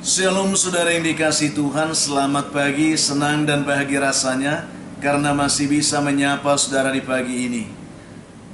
Shalom saudara yang dikasih Tuhan, selamat pagi, senang dan bahagia rasanya karena masih bisa menyapa saudara di pagi ini.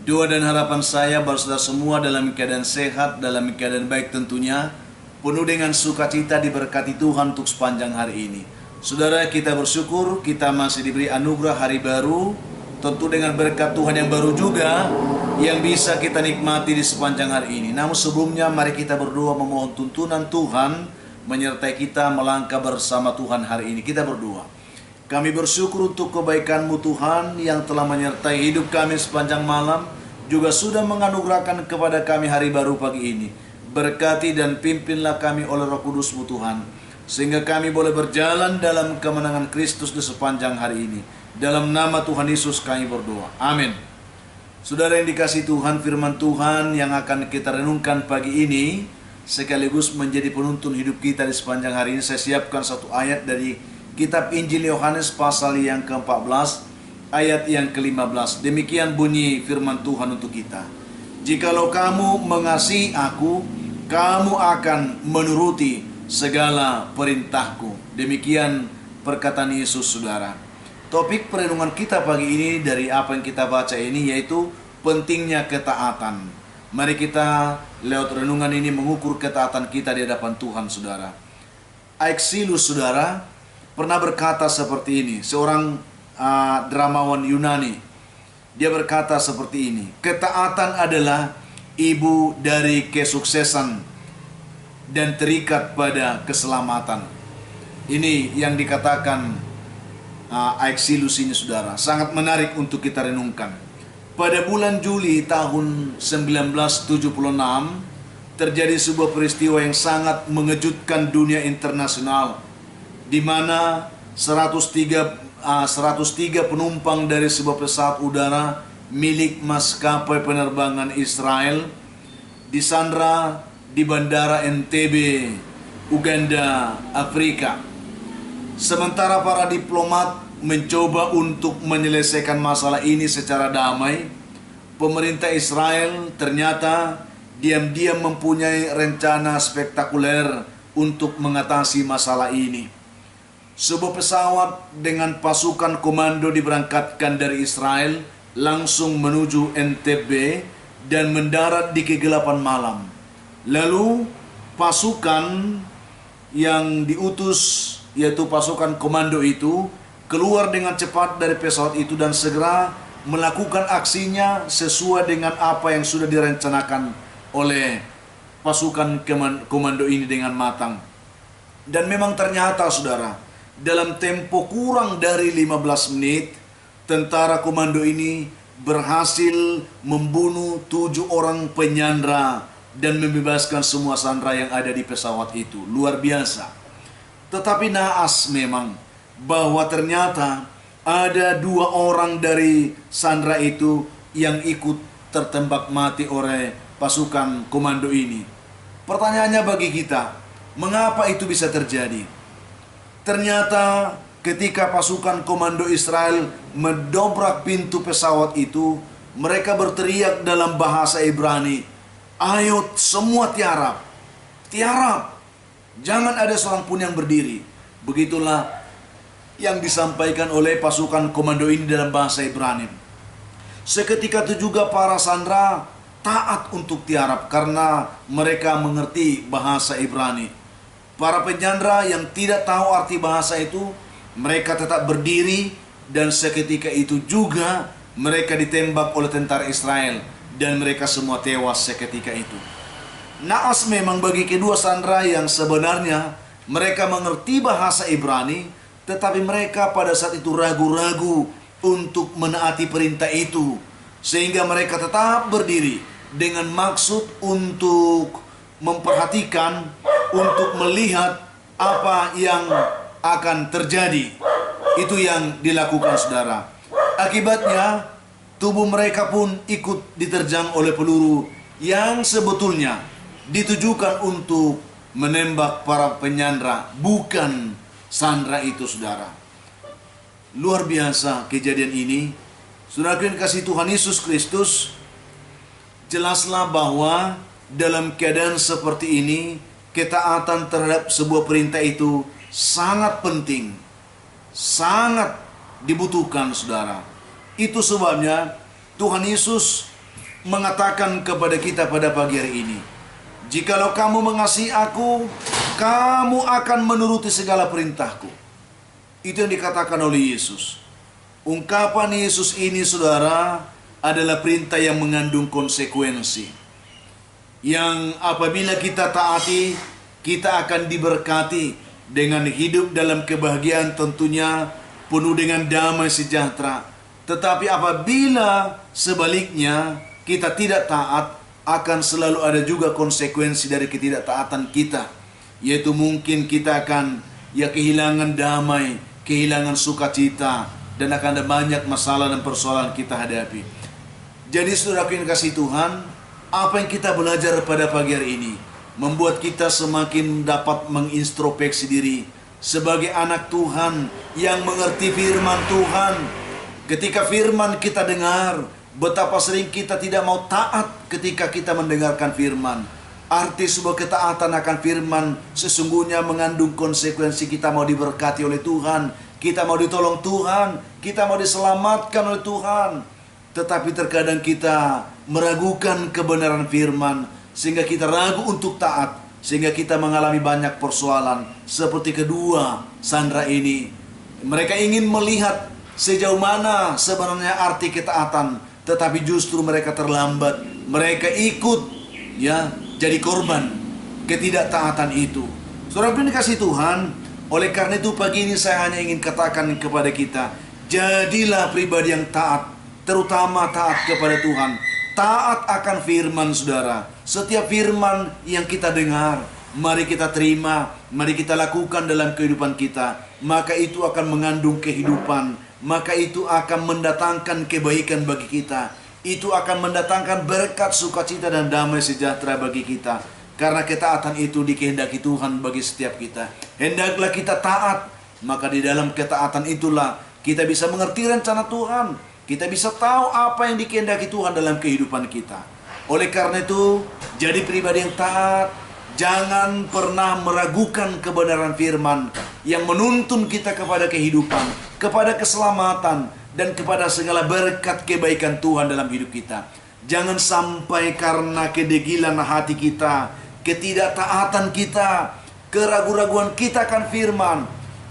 Doa dan harapan saya bahwa saudara semua dalam keadaan sehat, dalam keadaan baik tentunya, penuh dengan sukacita diberkati Tuhan untuk sepanjang hari ini. Saudara, kita bersyukur kita masih diberi anugerah hari baru, tentu dengan berkat Tuhan yang baru juga yang bisa kita nikmati di sepanjang hari ini. Namun sebelumnya mari kita berdoa memohon tuntunan Tuhan menyertai kita melangkah bersama Tuhan hari ini. Kita berdoa. Kami bersyukur untuk kebaikan-Mu Tuhan yang telah menyertai hidup kami sepanjang malam, juga sudah menganugerahkan kepada kami hari baru pagi ini. Berkati dan pimpinlah kami oleh Roh Kudus-Mu Tuhan, sehingga kami boleh berjalan dalam kemenangan Kristus di sepanjang hari ini. Dalam nama Tuhan Yesus kami berdoa. Amin. Saudara yang dikasih Tuhan, firman Tuhan yang akan kita renungkan pagi ini sekaligus menjadi penuntun hidup kita di sepanjang hari ini. Saya siapkan satu ayat dari kitab Injil Yohanes pasal yang ke-14 ayat yang ke-15. Demikian bunyi firman Tuhan untuk kita. Jikalau kamu mengasihi aku, kamu akan menuruti segala perintahku. Demikian perkataan Yesus, saudara. Topik perenungan kita pagi ini dari apa yang kita baca ini yaitu pentingnya ketaatan. Mari kita lewat renungan ini mengukur ketaatan kita di hadapan Tuhan, saudara. Aeschylus, saudara, pernah berkata seperti ini. Seorang dramawan Yunani. Dia berkata seperti ini. Ketaatan adalah ibu dari kesuksesan dan terikat pada keselamatan. Ini yang dikatakan Aeschylus ini, saudara. Sangat menarik untuk kita renungkan. Pada bulan Juli tahun 1976 terjadi sebuah peristiwa yang sangat mengejutkan dunia internasional, di mana 103 penumpang dari sebuah pesawat udara milik maskapai penerbangan Israel disandra di Bandara Entebbe, Uganda, Afrika. Sementara para diplomat mencoba untuk menyelesaikan masalah ini secara damai, pemerintah Israel ternyata diam-diam mempunyai rencana spektakuler untuk mengatasi masalah ini. Sebuah pesawat dengan pasukan komando diberangkatkan dari Israel langsung menuju Entebbe dan mendarat di kegelapan malam. Lalu pasukan yang diutus, yaitu pasukan komando itu, keluar dengan cepat dari pesawat itu dan segera melakukan aksinya sesuai dengan apa yang sudah direncanakan oleh pasukan komando ini dengan matang. Dan memang ternyata, saudara, dalam tempo kurang dari 15 menit, tentara komando ini berhasil membunuh 7 orang penyandra dan membebaskan semua sandera yang ada di pesawat itu. Luar biasa. Tetapi naas memang bahwa ternyata ada 2 orang dari sandera itu yang ikut tertembak mati oleh pasukan komando ini. Pertanyaannya bagi kita, mengapa itu bisa terjadi? Ternyata ketika pasukan komando Israel mendobrak pintu pesawat itu, mereka berteriak dalam bahasa Ibrani, "Ayo semua tiarap, tiarap, jangan ada seorang pun yang berdiri." Begitulah yang disampaikan oleh pasukan komando ini dalam bahasa Ibrani. Seketika itu juga para sandera taat untuk tiarap karena mereka mengerti bahasa Ibrani. Para penyandera yang tidak tahu arti bahasa itu, mereka tetap berdiri dan seketika itu juga mereka ditembak oleh tentara Israel dan mereka semua tewas seketika itu. Naas memang bagi kedua sandera yang sebenarnya mereka mengerti bahasa Ibrani, tetapi mereka pada saat itu ragu-ragu untuk menaati perintah itu, sehingga mereka tetap berdiri dengan maksud untuk memperhatikan, untuk melihat apa yang akan terjadi. Itu yang dilakukan, saudara. Akibatnya tubuh mereka pun ikut diterjang oleh peluru yang sebetulnya ditujukan untuk menembak para penyandra, bukan sandera itu, saudara. Luar biasa kejadian ini. Saudara yang kasih Tuhan Yesus Kristus, jelaslah bahwa dalam keadaan seperti ini ketaatan terhadap sebuah perintah itu sangat penting, sangat dibutuhkan, saudara. Itu sebabnya Tuhan Yesus mengatakan kepada kita pada pagi hari ini, jikalau kamu mengasihi aku, kamu akan menuruti segala perintahku. Itu yang dikatakan oleh Yesus. Ungkapan Yesus ini, saudara, adalah perintah yang mengandung konsekuensi, yang apabila kita taati, kita akan diberkati dengan hidup dalam kebahagiaan, tentunya penuh dengan damai sejahtera. Tetapi apabila sebaliknya kita tidak taat, akan selalu ada juga konsekuensi dari ketidaktaatan kita, yaitu mungkin kita akan kehilangan damai, kehilangan sukacita, dan akan ada banyak masalah dan persoalan kita hadapi. Jadi saudaraku yang kasih Tuhan, apa yang kita belajar pada pagi hari ini membuat kita semakin dapat mengintrospeksi diri sebagai anak Tuhan yang mengerti firman Tuhan. Ketika firman kita dengar, betapa sering kita tidak mau taat ketika kita mendengarkan firman. Arti sebuah ketaatan akan firman sesungguhnya mengandung konsekuensi. Kita mau diberkati oleh Tuhan, kita mau ditolong Tuhan, kita mau diselamatkan oleh Tuhan. Tetapi terkadang kita meragukan kebenaran firman, sehingga kita ragu untuk taat, sehingga kita mengalami banyak persoalan. Seperti kedua sandera ini, mereka ingin melihat sejauh mana sebenarnya arti ketaatan, tetapi justru mereka terlambat. Mereka ikut jadi korban ketidaktaatan itu. Saudara yang dikasihi Tuhan, oleh karena itu pagi ini saya hanya ingin katakan kepada kita, jadilah pribadi yang taat, terutama taat kepada Tuhan. Taat akan firman, saudara. Setiap firman yang kita dengar, mari kita terima, mari kita lakukan dalam kehidupan kita. Maka itu akan mengandung kehidupan, maka itu akan mendatangkan kebaikan bagi kita. Itu akan mendatangkan berkat, sukacita, dan damai sejahtera bagi kita. Karena ketaatan itu dikehendaki Tuhan bagi setiap kita. Hendaklah kita taat, maka di dalam ketaatan itulah kita bisa mengerti rencana Tuhan. Kita bisa tahu apa yang dikehendaki Tuhan dalam kehidupan kita. Oleh karena itu, jadi pribadi yang taat. Jangan pernah meragukan kebenaran firman yang menuntun kita kepada kehidupan, kepada keselamatan, dan kepada segala berkat kebaikan Tuhan dalam hidup kita. Jangan sampai karena kedegilan hati kita, ketidaktaatan kita, keraguan-raguan kita akan firman,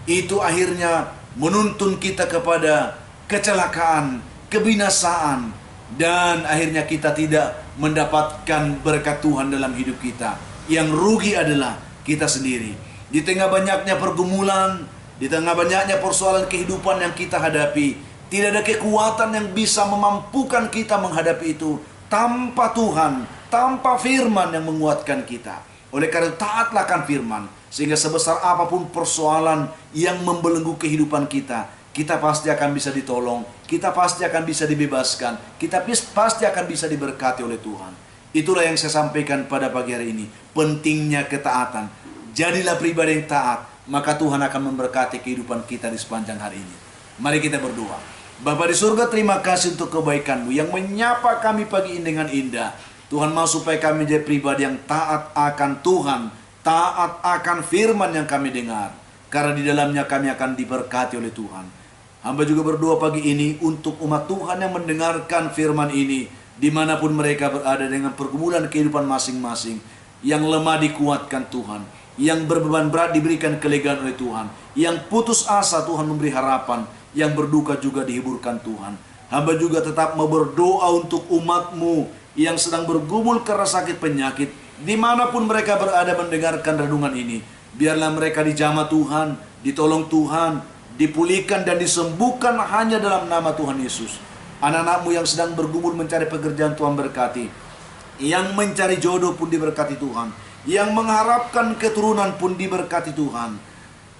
itu akhirnya menuntun kita kepada kecelakaan, kebinasaan, dan akhirnya kita tidak mendapatkan berkat Tuhan dalam hidup kita. Yang rugi adalah kita sendiri. Di tengah banyaknya pergumulan, di tengah banyaknya persoalan kehidupan yang kita hadapi, tidak ada kekuatan yang bisa memampukan kita menghadapi itu tanpa Tuhan, tanpa firman yang menguatkan kita. Oleh karena itu, taatlah akan firman, sehingga sebesar apapun persoalan yang membelenggu kehidupan kita, kita pasti akan bisa ditolong, kita pasti akan bisa dibebaskan, kita pasti akan bisa diberkati oleh Tuhan. Itulah yang saya sampaikan pada pagi hari ini. Pentingnya ketaatan. Jadilah pribadi yang taat, maka Tuhan akan memberkati kehidupan kita di sepanjang hari ini. Mari kita berdoa. Bapa di surga, terima kasih untuk kebaikan-Mu yang menyapa kami pagi ini dengan indah. Tuhan mau supaya kami menjadi pribadi yang taat akan Tuhan, taat akan firman yang kami dengar. Karena di dalamnya kami akan diberkati oleh Tuhan. Hamba juga berdoa pagi ini untuk umat Tuhan yang mendengarkan firman ini, dimanapun mereka berada dengan pergumulan kehidupan masing-masing. Yang lemah dikuatkan Tuhan, yang berbeban berat diberikan kelegaan oleh Tuhan, yang putus asa Tuhan memberi harapan, yang berduka juga dihiburkan Tuhan. Hamba juga tetap mau berdoa untuk umat-Mu yang sedang bergumul karena sakit penyakit, dimanapun mereka berada mendengarkan renungan ini. Biarlah mereka dijamah Tuhan, ditolong Tuhan, dipulihkan dan disembuhkan hanya dalam nama Tuhan Yesus. Anak-anak-Mu yang sedang bergumul mencari pekerjaan, Tuhan berkati. Yang mencari jodoh pun diberkati Tuhan. Yang mengharapkan keturunan pun diberkati Tuhan.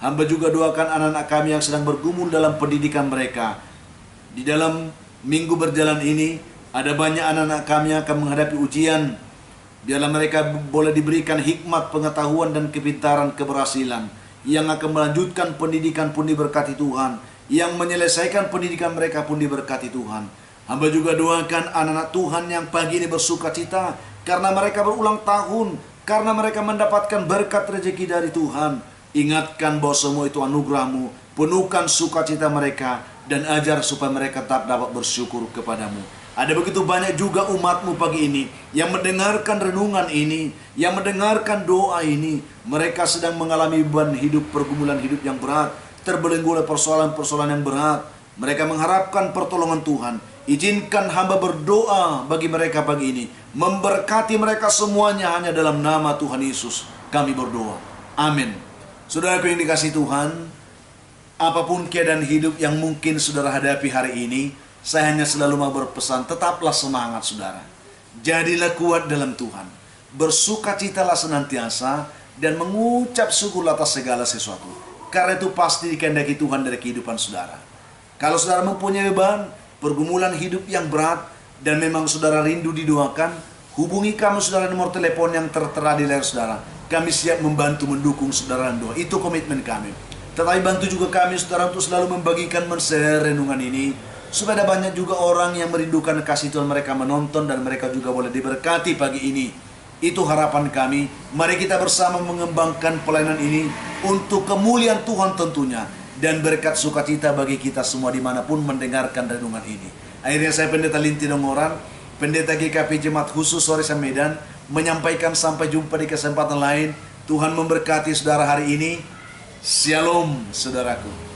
Hamba juga doakan anak-anak kami yang sedang bergumul dalam pendidikan mereka. Di dalam minggu berjalan ini, ada banyak anak-anak kami yang akan menghadapi ujian. Biarlah mereka boleh diberikan hikmat, pengetahuan, dan kepintaran, keberhasilan. Yang akan melanjutkan pendidikan pun diberkati Tuhan. Yang menyelesaikan pendidikan mereka pun diberkati Tuhan. Hamba juga doakan anak-anak Tuhan yang pagi ini bersuka cita karena mereka berulang tahun. karena mereka mendapatkan berkat rezeki dari Tuhan. Ingatkan bahwa semua itu anugerah-Mu, penuhkan sukacita mereka, dan ajar supaya mereka tetap dapat bersyukur kepadamu. Ada begitu banyak juga umat-Mu pagi ini yang mendengarkan renungan ini, yang mendengarkan doa ini. Mereka sedang mengalami beban hidup, pergumulan hidup yang berat, terbelenggu oleh persoalan-persoalan yang berat. Mereka mengharapkan pertolongan Tuhan. Izinkan hamba berdoa bagi mereka pagi ini, memberkati mereka semuanya hanya dalam nama Tuhan Yesus kami berdoa. Amin. Saudaraku yang dikasihi Tuhan, apapun keadaan hidup yang mungkin saudara hadapi hari ini, saya hanya selalu mau berpesan, tetaplah semangat saudara. Jadilah kuat dalam Tuhan. Bersukacitalah senantiasa dan mengucap syukur atas segala sesuatu. Karena itu pasti dikehendaki Tuhan dari kehidupan saudara. Kalau saudara mempunyai beban, pergumulan hidup yang berat, dan memang saudara rindu didoakan, hubungi kami saudara, nomor telepon yang tertera di layar saudara. Kami siap membantu mendukung saudara dalam doa. Itu komitmen kami. Tetapi bantu juga kami saudara untuk selalu membagikan men-share renungan ini, supaya ada banyak juga orang yang merindukan kasih Tuhan, mereka menonton dan mereka juga boleh diberkati pagi ini. Itu harapan kami. Mari kita bersama mengembangkan pelayanan ini untuk kemuliaan Tuhan tentunya, dan berkat sukacita bagi kita semua dimanapun mendengarkan renungan ini. Akhirnya saya Pendeta Linti Dongoran, Pendeta GKP Jemaat Khusus Soresan Medan, menyampaikan sampai jumpa di kesempatan lain. Tuhan memberkati saudara hari ini. Shalom saudaraku.